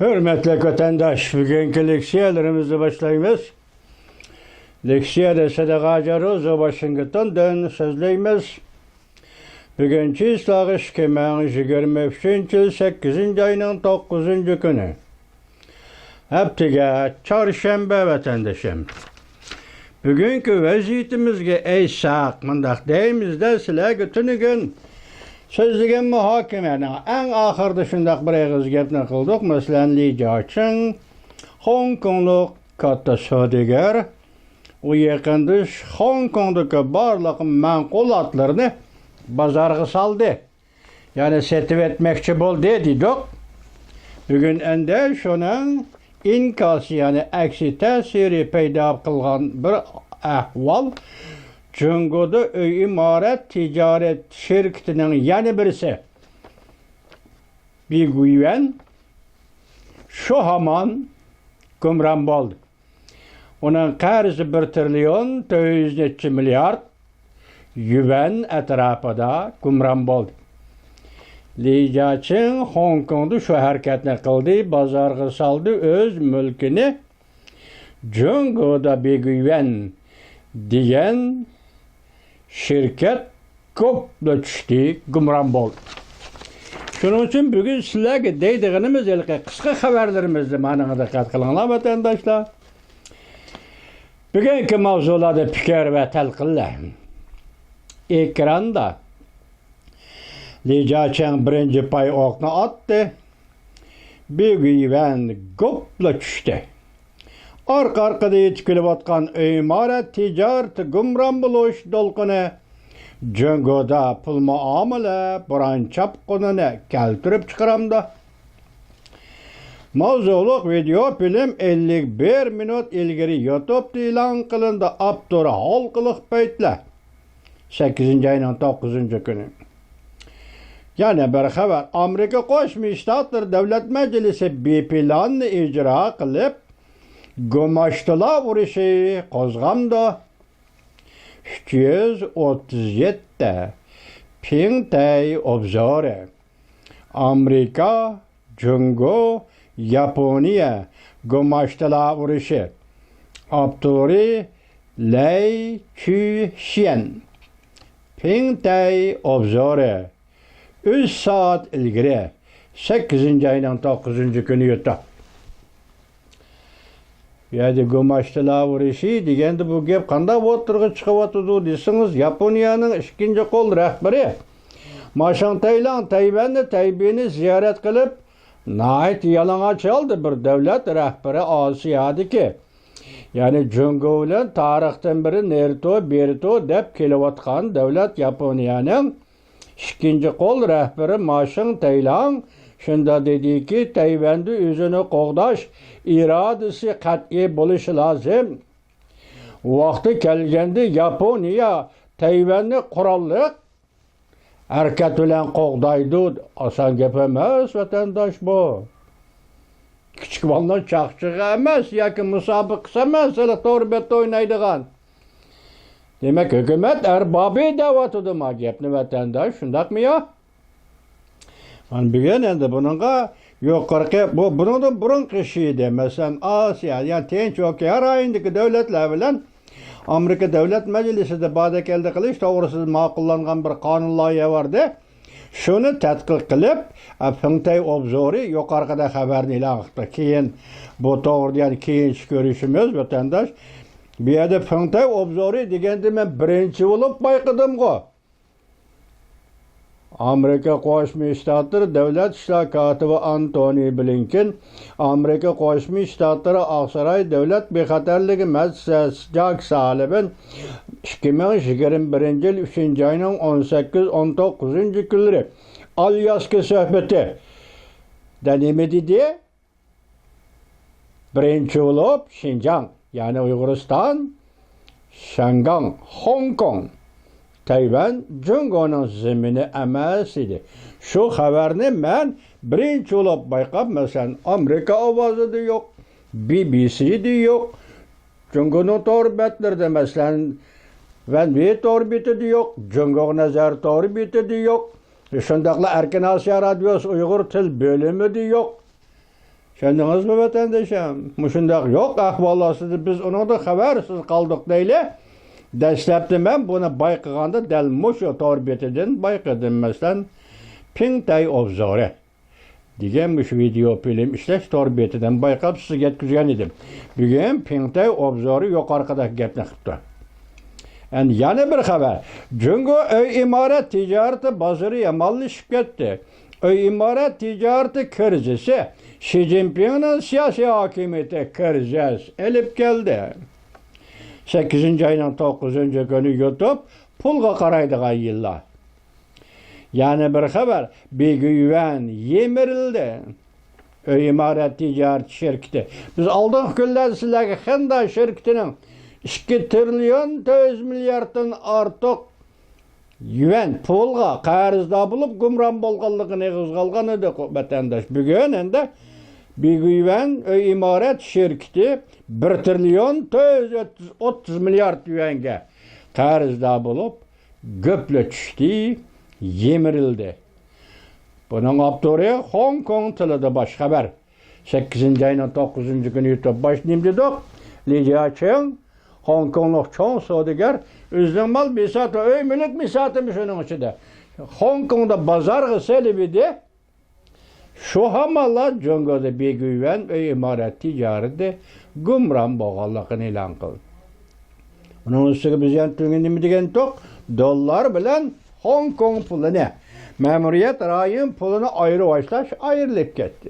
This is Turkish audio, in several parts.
Hürmetli vatandaş, bugünkü leksiyalarımızı başlayımız. Leksiyada Sadaka Roza Washington'dan sözleyimiz. Bugünkü islagış kemen 23. yıl 8. ayının 9. günü. Heptige çarşamba vatandaşım. Bugünkü vaziyetimizge ey saq mındaq deyimizde sizlerge tünügün sözlügen muhakemenin en ahırda şundaq bir eğiz gepni kıldık. Mesela Lijaçın Hong Kongluk katta södeger o yakındış Hong Kong'daki barlıq manqulatlarını bazarga saldı. Yani setiv etmekçi bol dedik. Bugün ende şunun inkası yani aksi tesiri peyda kılgan bir ahval Cungu'da öy imaret ticaret şirketinin yani birisi bir güven şu haman kumran oldu. Onun karzı 1 trilyon 400 milyar yuan etrafında kumran oldu. Lijaçın Hong Kong'da şu hareketini kıldı, bazarga saldı öz mülkünü Cungu'da bir güven diyen şirket kopla düştü, gumran oldu. Şunun için bugün sizlerge deydiğimiz ilki kısa haberlerimizde manana dikkat kılınlar vatandaşlar. Bugünkü mavzularda fikir ve telkiller. Ekranda Lijaçın birinci pay okna attı. Bir güven kopla düştü. Arkada yetkilip atkan imaret ticaret gumran buluş dolkunu Cungu'da pul muamele buran çapkınını keltirip çıkaramda. Mavzuluk video film 51 minut ilgiri YouTube'da ilan kılındı. Abdur'a halkılık beytle 8. ayının 9. günü. Yani bir haber Amerika Koşmuş Ştatları Devlet Meclisi bir planını icra kılıp Gumaştıla vuruşu kozgamda 337 pingtay obzore Amerika, Cungu, Japonya Gumaştıla vuruşu Abduri Lei Qu pingtay obzore 3 saat ilgiri 8. ayının 9. günü yuttu. Yani Gumaştıla vuruşu degende bu gep qanda oturga çıkıp atıdı desiniz. Japonya'nın ikinci kol rehberi Maşan Tayvan'ı ziyaret kılıp nait yalana çaldı bir devlet rehberi Asya'dı ki yani Cungu ile tarihten beri nerto berto dep kelivatkan devlet Japonya'nın ikinci kol rehberi Maşan Taylan şunda dedi ki Tayvan'da özünü qoğdaş iradesi kat'i buluşu lazım. Vakti kelgende Japonya Tayvan'ı kurallık hareket ulan qoğdaydı. Asan gep emas vatandaş bu. Küçük baldan çakçık emas ya ki musabık emas hele torbette oynaydıgan. Demek hükümet erbabı davatıdı ma gepni vatandaş şundak mı ya? Yani bugün endi bununla yukarı bunun burun kişiydi. Mesela Asya yani Tinç Okeanı'ndaki devletler bilen Amerika Devlet Meclisi de badak elde kılış doğrusu makullangan bir kanun layığı vardı. Şunu tetkik kılıp Pingtay obzoru yukarıda haberini ilan etti. Keyin bu doğru yani keyin görüşümüz vatandaş. Bir yerde Pingtay obzoru degende ben birinci olup bayqıdım go. Amerika Qo'shma Shtatlari Davlat ishlar kotibi Antony Blinken Amerika Qo'shma Shtatlari Oqsaroy Davlat bexatarligi muassasasi Jack Sullivan 2021 yil 3 ayning 18-19 kunlari Alyaska suhbati da nima dedi? Birinchi bo'lib Xinjiang, ya'ni Uyg'uriston, Shangang, Hong Kong Tayvan Cungu'nun zemini emas idi. Şu haberini ben birinci olup bayqab mesela Amerika avazı da yok, BBC de yok, Cungu'nun torbetleri mesela Venvi torbeti de yok, Cungu Nazar torbeti de yok, Şundaqla Erkin Asya Radyosu Uyghur Til bölümü de yok. Şendiniz mi vatandaşım? Muşundaq yok ahvallasıdır. Biz onu da habersiz kaldık deyle. Dəstəpdə mən bunu bayqığanda dəl muşu torbetidən bayqıdım məsələn Pingtay obzoru degenmiş video film işleş torbetidən bayqab sizi yetkizgen idim. Bugün Pingtay obzoru yukarıdaki gepni qıptı. Yani bir haber. Çünkü öy imaret ticareti bazarı yamallaşıp gitti. Öy imaret ticareti krizisi Xi Jinping'in siyasi hakimiyeti kriz elip geldi. 8. ayının 9. günü YouTube pulga qaraydığa yıllar. Yani bir haber bir güven yemirildi. Öy imaret ticaret şirketi. Biz aldığımız günler sizlerge Henda şirketinin 2 trilyon 400 milyardan artıq yuan pulga qarzda bulup gumran bolğanlığını qızgalgan edi vatandaş. Bugün endi bir güven öy imaret şirketi 1 trilyon 430 milyard yuanga qarzda bulup göple düştü, yemirildi. Bunun avtori Hong Kong tilida baş haber. 8. ayının 9. günü YouTube başlayayım dedik. Lidya Cheng Hong Kong'luk çoğun saudigar özden mal misatı, öy mülk misatıymış onun içinde. Hong Kong'da bazar gıseli bidi. Şu hamalla Congö'de bir güven öy imaret ticareti gumran boğallakını ilan kıldı. Onun üstüne biz yani tüngünü degen tok dolar bilen Hong Kong pulu ne? Memuriyet rayın pulunu ayrı başlaş ayrılıp gitti.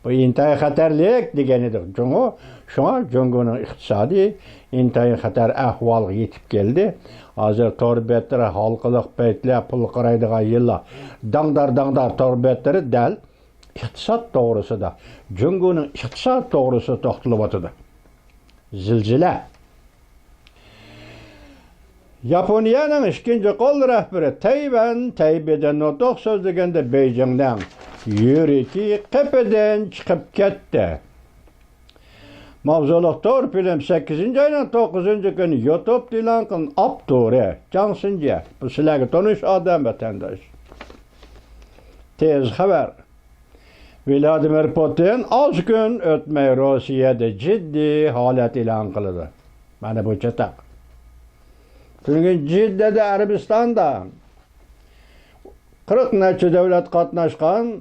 Bu intayı xatarlik degenidir. Çünkü şuna Congö'nün iktisadi intayı xatar ahval yetip geldi. Hazır torbetleri halkılık beytler pul qaraydığa yılla dangdar torbetleri del iktisat doğrusu da Congö'nün iktisat doğrusu toxtulup atıdı. Zilzile. Japonya'nın ikinci kol rehberi Taybey'den notok söz degende Beijing'den yüreki kepeden çıkıp gitti. Mavzuluktor film 8. ayının 9. günü YouTube dilankın Abdure Cansınca. Bu silahı tanış adam vatandaş. Tez haber. Vladimir Putin az gün ötmey Rusya'da ciddi halet ilan kılıdı. Bana bu çatak. Çünkü Cidde'de Arabistan'da 40 neçe devlet katnaşkan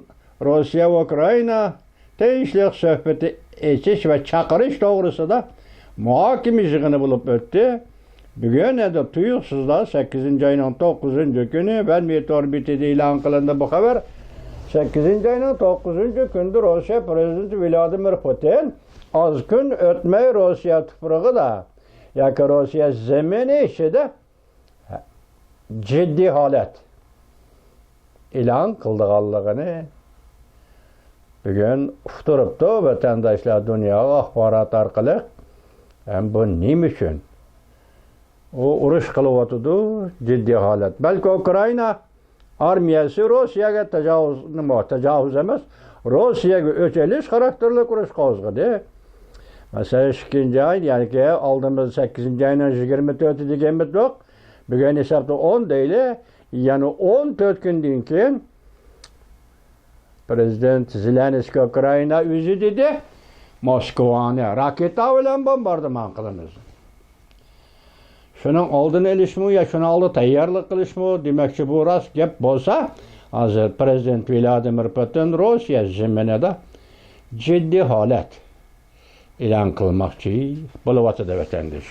Rusya ve Ukrayna değişlik söhbeti eçiş ve çakırış doğrusu da muhakeme yığını bulup öttü. Bugün de tuyuksuzda 8. ayının 9. günü ben bir torbitide ilan kılındı bu haber. 8. ayının 9. gündür Rusya Prezidenti Vladimir Putin az gün ötmey Rusya tuprağı da yaki Rusya zemini işide ciddi halet ilan kıldığallığını bugün uçturuptu vatandaşlar dünya ahbarat arkalı. Hem bu nim için? O uruş kılıvatıdı ciddi halet. Belki Ukrayna armiyası Rusya'ya tecavüz emez. Rusya'ya öçeliş karakterli uruş kozgadı. Mesela 2. ay yani ki aldığımız 8. ayının 24 degenmet yok. Bugün hesapta 10 değil. Yani 14 günden keyin Prezident Zelenskiy Ukrayna üzü dedi. Moskova'nı raketa bilen bombardıman kılınız. Şunun aldın elişmi ya şunu aldı tayarlık kılışmı demekçi bu rast gep bolsa hazır Prezident Vladimir Putin Rusya zeminede ciddi halet ilan kılmakçı buluvatı da vatandaş.